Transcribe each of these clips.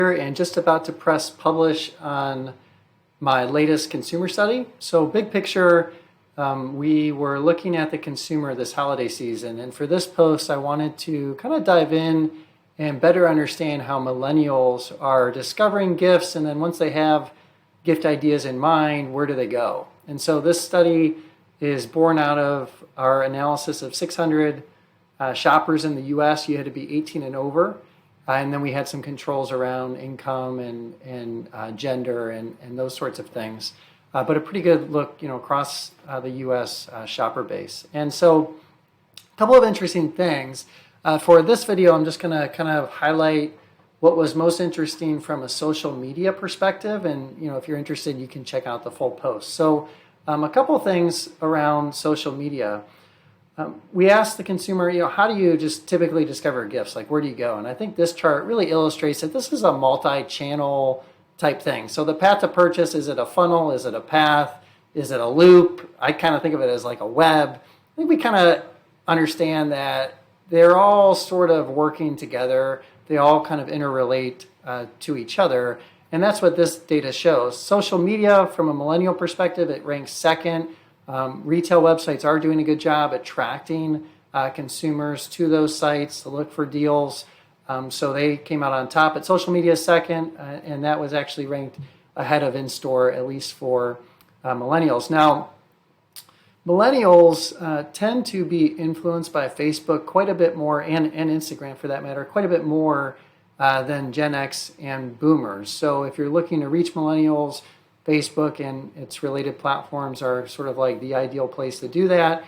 And just about to press publish on my latest consumer study. So big picture, we were looking at the consumer this holiday season, and for this post I wanted to kind of dive in and better understand how millennials are discovering gifts, and then once they have gift ideas in mind, where do they go? And so this study is born out of our analysis of 600 shoppers in the US. You had to be 18 and over. And then we had some controls around income and gender and those sorts of things. But a pretty good look, across the U.S. Shopper base. And so a couple of interesting things. For this video, I'm just going to kind of highlight what was most interesting from a social media perspective. And, if you're interested, you can check out the full post. So a couple of things around social media. We asked the consumer, how do you just typically discover gifts? Like, where do you go? And I think this chart really illustrates that this is a multi-channel type thing. So the path to purchase, is it a funnel? Is it a path? Is it a loop? I kind of think of it as like a web. I think we kind of understand that they're all sort of working together. They all kind of interrelate to each other. And that's what this data shows. Social media, from a millennial perspective, it ranks second. Retail websites are doing a good job attracting consumers to those sites to look for deals. So they came out on top. But social media is second, and that was actually ranked ahead of in-store, at least for millennials. Now, millennials tend to be influenced by Facebook quite a bit more, and Instagram for that matter, quite a bit more than Gen X and boomers. So if you're looking to reach millennials, Facebook and its related platforms are sort of like the ideal place to do that.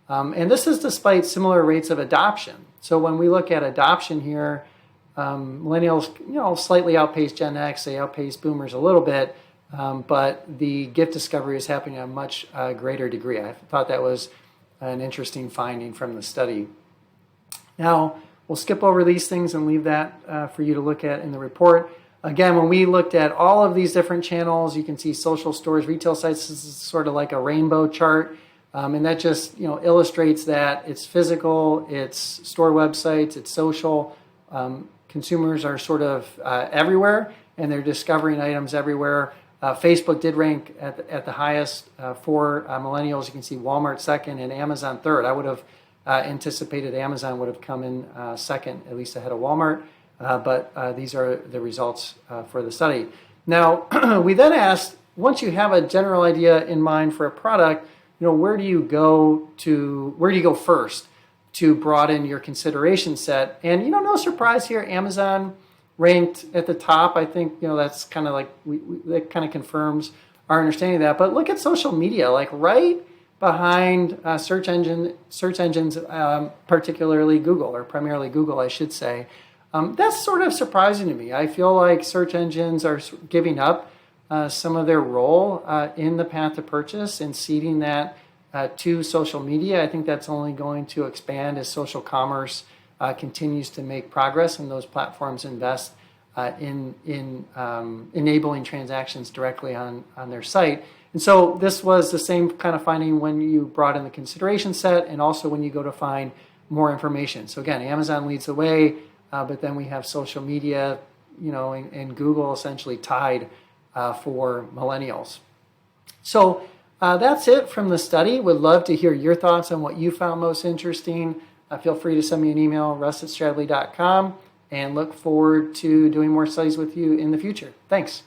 And this is despite similar rates of adoption. So when we look at adoption here, millennials, slightly outpace Gen X, they outpace boomers a little bit, but the gift discovery is happening at a much greater degree. I thought that was an interesting finding from the study. Now, we'll skip over these things and leave that for you to look at in the report. Again, when we looked at all of these different channels, you can see social stores, retail sites. This is sort of like a rainbow chart. And that just illustrates that it's physical, it's store websites, it's social. Consumers are sort of everywhere, and they're discovering items everywhere. Facebook did rank at the highest for millennials. You can see Walmart second and Amazon third. I would have anticipated Amazon would have come in second, at least ahead of Walmart. But these are the results for the study. Now, we then asked, once you have a general idea in mind for a product, where do you go first to broaden your consideration set? And no surprise here, Amazon ranked at the top. I think that's kind of like that kind of confirms our understanding of that. But look at social media, like right behind search engines, particularly Google, or primarily Google, I should say. That's sort of surprising to me. I feel like search engines are giving up some of their role in the path to purchase and ceding that to social media. I think that's only going to expand as social commerce continues to make progress and those platforms invest in enabling transactions directly on their site. And so this was the same kind of finding when you brought in the consideration set and also when you go to find more information. So again, Amazon leads the way. But then we have social media, and Google essentially tied for millennials. So that's it from the study. Would love to hear your thoughts on what you found most interesting. Feel free to send me an email, russ@stradley.com, and look forward to doing more studies with you in the future. Thanks.